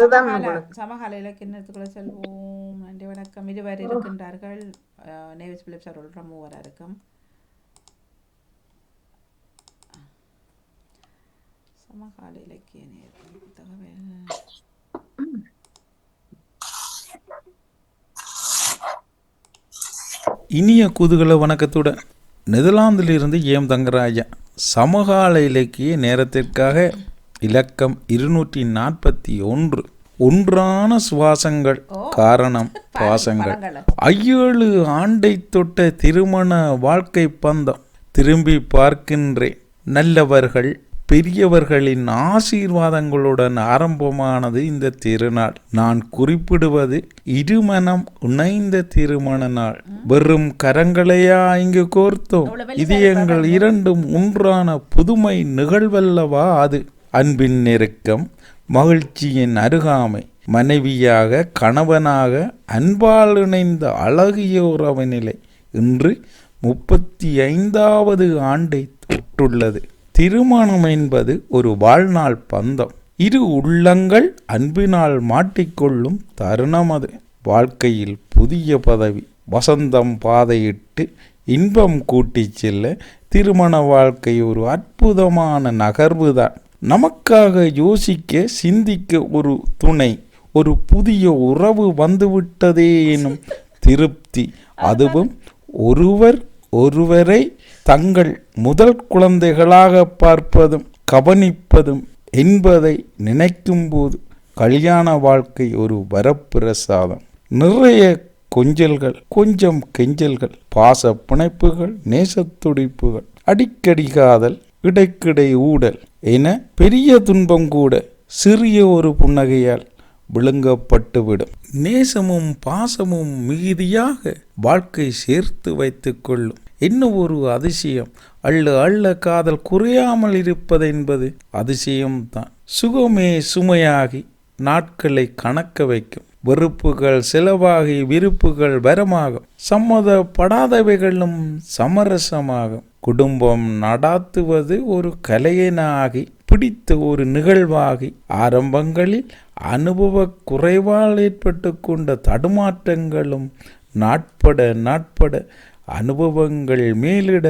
சமகால இலக்கியத்துக்குள்ள செல்வோம். நன்றி வணக்கம். இருவர் இருக்கின்றார்கள். நேவிஸ் பிலிப்ஸ் அவர்கள் மூவராக இருக்கும். சமகால இலக்கிய தகவல். இனிய குதூகல வணக்கத்துடன் நெதர்லாந்திலிருந்து ஏம் தங்கராஜா. சமகால இலக்கிய நேரத்திற்காக இலக்கம் 241 ஒன்றான சுவாசங்கள் காரணம் பாசங்கள். 7 ஆண்டை தொட்ட திருமண வாழ்க்கை பந்தம். திரும்பி பார்க்கின்றேன். நல்லவர்கள் பெரியவர்களின் ஆசீர்வாதங்களுடன் ஆரம்பமானது இந்த திருநாள். நான் குறிப்பிடுவது இருமனம் இணைந்த திருமண நாள். வெறும் கரங்களையா இங்கு கோர்த்தோம். இதயங்கள் இரண்டும் ஒன்றான புதுமை நிகழ்வல்லவா அது. அன்பின் நெருக்கம், மகிழ்ச்சியின் அருகாமை, மனைவியாக கணவனாக அன்பால் இணைந்த அழகிய உறவு நிலை இன்று 35வது ஆண்டை தொட்டுள்ளது. திருமணம் என்பது ஒரு வாழ்நாள் பந்தம். இரு உள்ளங்கள் அன்பினால் மாட்டிக்கொள்ளும் தருணம் அது. வாழ்க்கையில் புதிய பதவி, வசந்தம் பாதையிட்டு இன்பம் கூட்டி செல்ல திருமண வாழ்க்கை ஒரு அற்புதமான நகர்வுதான். நமக்காக யோசிக்க சிந்திக்க ஒரு துணை, ஒரு புதிய உறவு வந்துவிட்டதே எனும் திருப்தி. அதுவும் ஒருவரை தங்கள் முதல் குழந்தைகளாக பார்ப்பதும் கவனிப்பதும் என்பதை நினைக்கும்போது கல்யாண வாழ்க்கை ஒரு வரப்பிரசாதம். நிறைய கொஞ்சல்கள், கொஞ்சம் கெஞ்சல்கள், பாச பிணைப்புகள், நேசத்துடிப்புகள், அடிக்கடி காதல், இடைக்கிடை ஊடல் என பெரிய துன்பம் கூட சிறிய ஒரு புன்னகையால் விழுங்கப்பட்டுவிடும். நேசமும் பாசமும் மிகுதியாக வாழ்க்கை சேர்த்து வைத்து கொள்ளும். என்ன ஒரு அதிசயம்! அள்ள காதல் குறையாமல் இருப்பதென்பது அதிசயம்தான். சுகமே சுமையாகி நாட்களை கணக்க வைக்கும். வெறுப்புகள் செலவாகி விருப்புகள் வரமாகும். சம்மதப்படாதவைகளும் சமரசமாகும். குடும்பம் நடாத்துவது ஒரு கலையனாகி பிடித்த ஒரு நிகழ்வாகி ஆரம்பங்களில் அனுபவ குறைவால் ஏற்பட்டு கொண்ட தடுமாற்றங்களும் நாட்பட அனுபவங்கள் மேலிட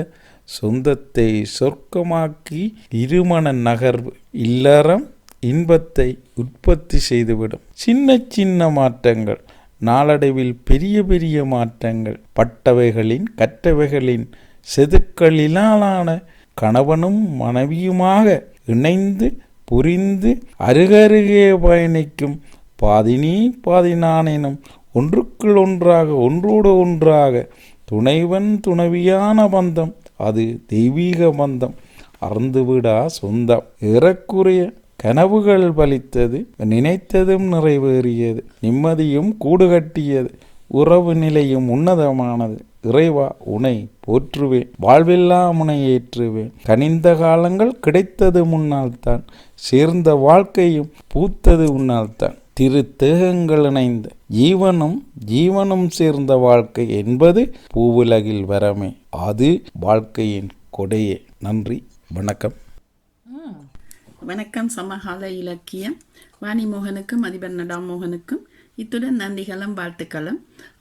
சொந்தத்தை சொர்க்கமாக்கி இருமண நகர்வு இல்லறம் இன்பத்தை உற்பத்தி செய்துவிடும். சின்ன மாற்றங்கள் நாளடைவில் பெரிய மாற்றங்கள். பட்டவைகளின் கற்றவைகளின் செதுக்களிலான கணவனும் மனைவியுமாக இணைந்து புரிந்து அருகருகே பயணிக்கும் பாதினி பாதினானெனும் ஒன்றுக்குள் ஒன்றாக ஒன்றோடு ஒன்றாக துணைவன் துணைவியான பந்தம். அது தெய்வீக பந்தம். அறந்துவிடா சொந்தம். ஏறக்குறைய கனவுகள் பலித்தது, நினைத்ததும் நிறைவேறியது, நிம்மதியும் கூடுகட்டியது, உறவு நிலையும் உன்னதமானது. இறைவா உனை போற்றுவேன், வாழ்வெல்லாம் உனை ஏற்றுவேன். கனிந்த காலங்கள் கிடைத்தது முன்னால் தான், சேர்ந்த வாழ்க்கையும் பூத்தது உன்னால் தான். திரு தேகங்கள் இணைந்த ஜீவனும் சேர்ந்த வாழ்க்கை என்பது பூவுலகில் வரமே. அது வாழ்க்கையின் கொடையே. நன்றி, வணக்கம். வணக்கம். சமகால இலக்கியம் வாணிமோகனுக்கும் அதிபர் நடாமோகனுக்கும் இத்துடன் நன்றிகளும் வாழ்த்துக்களும்.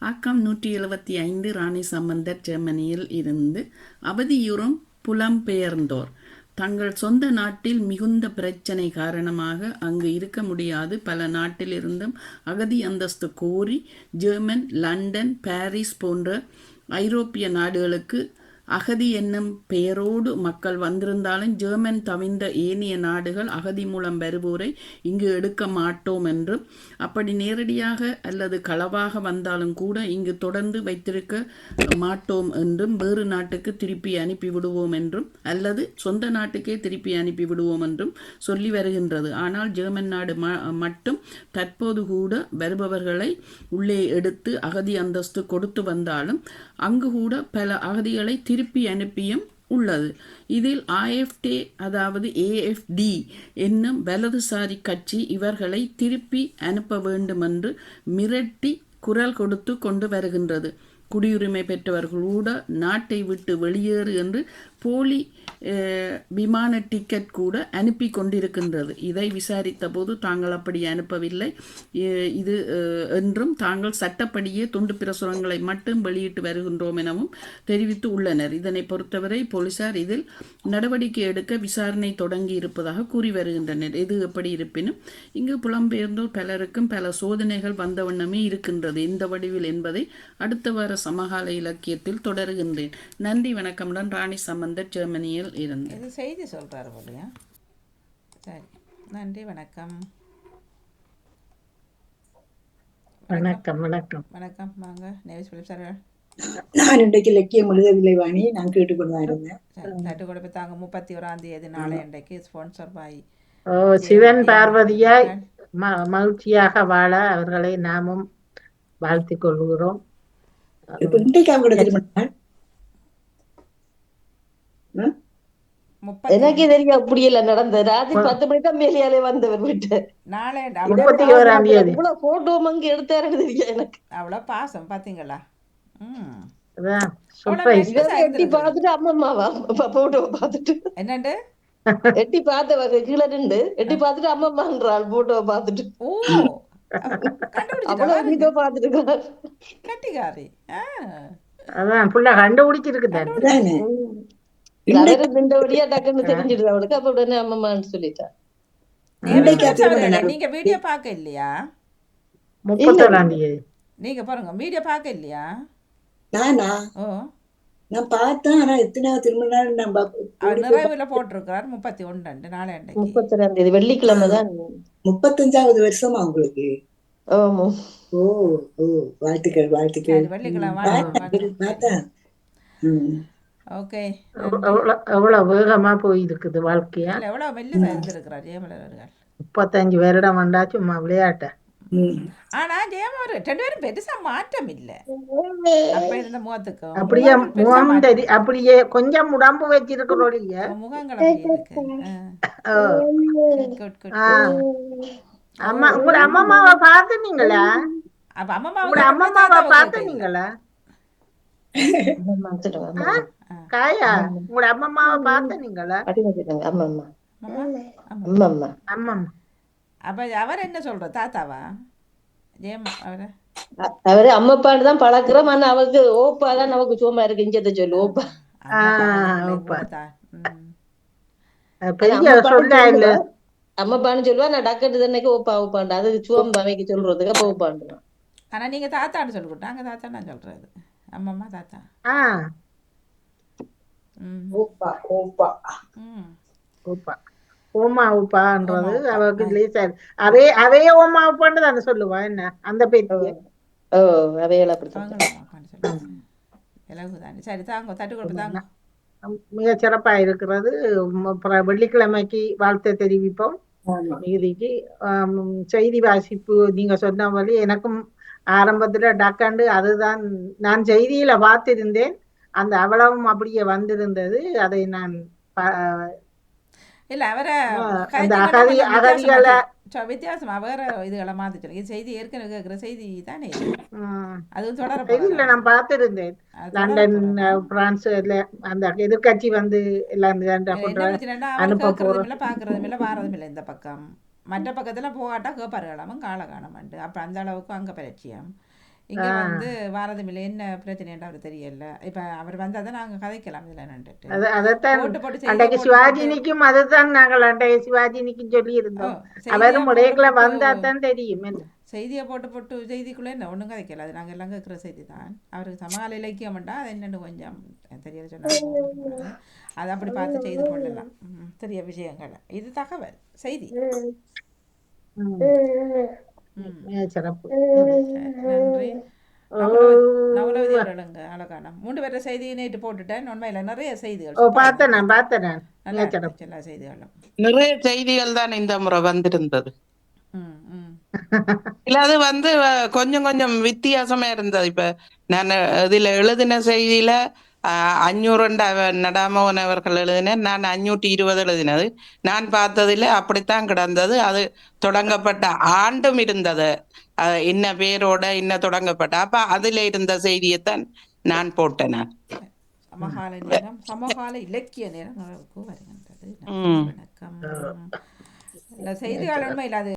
ஆக்கம் 175 ராணி சம்பந்தர் ஜெர்மனியில் இருந்து அவதியுறும் புலம்பெயர்ந்தோர் தங்கள் சொந்த நாட்டில் மிகுந்த பிரச்சனை காரணமாக அங்கு இருக்க முடியாது பல நாட்டிலிருந்தும் அகதி அந்தஸ்து கோரி ஜெர்மன், லண்டன், பாரிஸ் போன்ற ஐரோப்பிய நாடுகளுக்கு அகதி என்னும் பெயரோடு மக்கள் வந்திருந்தாலும் ஜெர்மன் தவிர்ந்த ஏனைய நாடுகள் அகதி மூலம் வருவோரை இங்கு எடுக்க மாட்டோம் என்றும், அப்படி நேரடியாக அல்லது களவாக வந்தாலும் கூட இங்கு தொடர்ந்து வைத்திருக்க மாட்டோம் என்றும், வேறு நாட்டுக்கு திருப்பி அனுப்பிவிடுவோம் என்றும் அல்லது சொந்த நாட்டுக்கே திருப்பி அனுப்பிவிடுவோம் என்றும் சொல்லி வருகின்றது. ஆனால் ஜெர்மன் நாடு மட்டும் தற்போது கூட வருபவர்களை உள்ளே எடுத்து அகதி அந்தஸ்து கொடுத்து வந்தாலும் அங்கு கூட பல அகதிகளை திருப்பி அனுப்பியும் உள்ளது. இதில் AfD அதாவது AfD என்னும் வலதுசாரி கட்சி இவர்களை திருப்பி அனுப்ப வேண்டும் என்று மிரட்டி குரல் கொடுத்து கொண்டு வருகின்றது. குடியுரிமை பெற்றவர்களோட நாட்டை விட்டு வெளியேறு என்று போலி விமான டிக்கெட் கூட அனுப்பி கொண்டிருக்கின்றது. இதை விசாரித்த போது தாங்கள் அப்படி அனுப்பவில்லை இது என்றும் தாங்கள் சட்டப்படியே துண்டு பிரசுரங்களை மட்டும் வெளியிட்டு வருகின்றோம் எனவும் தெரிவித்து உள்ளனர். இதனை பொறுத்தவரை போலீசார் இதில் நடவடிக்கை எடுக்க விசாரணை தொடங்கி இருப்பதாக கூறி வருகின்றனர். எது எப்படி இருப்பினும் இங்கு புலம்பெயர்ந்தோர் பலருக்கும் பல சோதனைகள் வந்த வண்ணமே இருக்கின்றது. எந்த வடிவில் என்பதை அடுத்த வார சமகால இலக்கியத்தில் தொடருகின்றேன். நன்றி, வணக்கமுடன். ராணி சம்பந்தர், ஜெர்மனியில் இருந்து. இது செய்தி சொல்கிறாரு போலியா? சரி, நன்றி, வணக்கம். வணக்கம். வணக்கம். வணக்கம், வாங்க. Nevis Philip sir. நான் இன்றைக்கு இலக்கியம் எழுதவில்லை வாணி, நான் கேட்டுக்கொண்டுதான் இருந்தேன். தட்டு கொடுப்பு தாங்க 31ஆம் தேதி நாளை இன்றைக்கு ஸ்பான்சர் பாய் சிவன் பார்வதியாய் மகிழ்ச்சியாக வாழ அவர்களை நாமும் வாழ்த்திக் கொள்கிறோம். இப்ப இன்றைக்கு அவங்க திருமணம் எனக்கு தெரியும். அப்படி இல்ல நடந்தது. ராத்திரி 10 மணிக்கு தான் மேலையாலே வந்தவர் வீட்டு. நாளை 31ஆம் தேதி இவ்வளவு போட்டோ அங்க எடுத்தாருன்னு தெரியும் எனக்கு. அவ்வளோ பாசம் பாத்தீங்களா? எட்டி பார்த்துட்டு அம்மம்மாவா போட்டோ பார்த்துட்டு என்னண்டு எட்டி பார்த்தவங்க கீழே நின்று எட்டி பார்த்துட்டு அம்மம்மான்றாள் போட்டோவை பார்த்துட்டு. ஓ, அவ்வளவு இதோ பார்த்துட்டு கட்டிக்காரி. அதான் புள்ள கண்டுபிடிச்சிருக்கு. அவரு நின்றபடியா டக்குன்னு தெரிஞ்சிடுது அவளுக்கு. அப்ப உடனே அம்மம்மான்னு சொல்லிட்டா. நீங்க வீடியோ பார்க்க இல்லையா? 31ஆம் தேதி நீங்க பாருங்க, வீடியோ பார்க்க இல்லையா? நானா? ஓ, நான் பார்த்தேன். ஆனா எத்தனை திருமணம் அவர் நிறைவுல போட்டிருக்கிறார் 31 நாளை அன்றைக்கு. 31ஆம் தேதி வெள்ளிக்கிழமை தான். 35வது வருஷமா உங்களுக்கு? ஆமா. ஓ ஓ, வாழ்த்துக்கள் வாழ்த்துக்கள். வெள்ளிக்கிழமை பார்த்தேன். ஓகே. எவ்வளவு வேகமா போயிருக்குது வாழ்க்கையா. எவ்வளவு மெல்லிசா இருந்திருக்கிறார் ஜெயமலர் அவர்கள். 35 வருடம் வந்தா சும்மா விளையாட்ட. ஆனா ஜெயமலர் 2 பேரும் பெருசா மாற்றம் இல்ல. அப்ப இருந்த முகத்துக்கும் அப்படியே முகம் அப்படியே கொஞ்சம் உடம்பு வச்சிருக்கிறோம். முகங்கள் அப்படி இருக்கு. அம்மா உங்களோட அம்மாவை பாத்துனீங்களா? அப்ப உங்களோட அம்மாவை பாத்துனீங்களா? காயா உங்களோட அம்மாவை பாத்தீங்களா? அப்ப அவர் என்ன சொல்ற தாத்தாவா? ஜெயம் அவரு அம்மப்பான்னு தான் பழக்கிறோம். ஆனா அவருக்கு ஓப்பா தான் நமக்கு சும்மா இருக்கு. இஞ்சத்தை சொல்லு ஓப்பா. அம்மப்பான்னு சொல்லுவா. நான் டக்கெட்டு தன்னைக்கு ஓப்பா ஓப்பாண்டா. அதுக்கு சுவம் அமைக்க சொல்றதுக்கு அப்ப ஓப்பாண்டுவான். ஆனா நீங்க தாத்தான்னு சொல்லிவிட்டா. அங்க தாத்தா நான் சொல்றது அம்மம்மா தாத்தா. ஓப்பா ஓப்பா ஓப்பா ஓமா உப்பான்றது அவருக்கு லேசா. அவே ஓமா உப்பான்னு தானே சொல்லுவா. என்ன அந்த பேச்சு? அவையெல்லாம் அப்படித்தான். சரி, தாங்க தட்டு கொடுப்பு தாங்க. மிக சிறப்பா இருக்கிறது. வெள்ளிக்கிழமைக்கு வாழ்த்தை தெரிவிப்போம். மீதிக்கு செய்தி வாசிப்பு நீங்க சொன்ன வழி எனக்கும் ஆரம்பத்துல டக்காண்டு அதுதான் நான் செய்தியில பார்த்திருந்தேன். அந்த அவலமும் அப்படியே வந்திருந்தது. அதை நான் இல்ல அவரை வித்தியாசமா வேற இதுகளை மாத்திட்டு இது செய்தி ஏற்கனவே கேட்கிற செய்தி தானே. அது தொடர நான் பார்த்திருந்தேன். லண்டன் பிரான்ஸ் அந்த எதிர்கட்சி வந்து எல்லாம் பாக்குறதும் இல்ல வாரதும் இல்லை. இந்த பக்கம் மற்ற பக்கத்துல போகாட்டா கேப்பாருகளாமும் கால காணமாண்டு. அப்ப அந்த அளவுக்கு அங்க பரிச்சயம். இங்க வந்து வாரதுமில்லை. என்ன பிரச்சனைன்னு அவர் தெரியல. இப்ப அவர் வந்தாதான் நாங்க கதைக்கலாம். இதுல அன்றைக்கு சிவாஜினிக்கும் அதுதான் நாங்கள் அன்றைய சிவாஜினிக்கும் சொல்லி இருந்தோம். அவரும் உடையக்குள்ள வந்தாதான் தெரியும். செய்தியை போட்டு செய்திக்குள்ள என்ன ஒண்ணும் கதைக்கல. அது நாங்க எல்லாம் கேட்கிற செய்தி தான். அவருக்கு சமகால இலக்கியம் வேண்டா. அது என்னன்னு கொஞ்சம் தெரியல சொன்னாங்க. அதை அப்படி பார்த்து செய்து கொள்ளலாம். தெரிய விஷயங்கள். இது தகவல் செய்தி. சிறப்பு. நன்றி. நவலவதி அவர்களுங்க அழகான 3 பேர செய்தியை நேற்று போட்டுட்டேன். உண்மையில நிறைய செய்திகள் பார்த்தேன். எல்லா செய்திகளும் நிறைய செய்திகள் தான் இந்த முறை வந்திருந்தது. இல்ல அது வந்து கொஞ்சம் கொஞ்சம் வித்தியாசமா இருந்தது. இப்ப நான் இதுல எழுதின செய்தியில 500 நடாமோகன் அவர்கள் எழுதினேன். நான் 520 எழுதினது. நான் பார்த்ததில் அப்படித்தான் கிடந்தது. அது தொடங்கப்பட்ட ஆண்டும் இருந்தது. என்ன பேரோட என்ன தொடங்கப்பட்ட. அப்ப அதுல இருந்த செய்தியைத்தான் நான் போட்டேன். சமகால நேரம் சமகால இலக்கிய நேரங்களுக்கு வருகின்றது. நன்றி, ம் வணக்கம். இல்லை செய்திகள் உண்மை இல்லை அது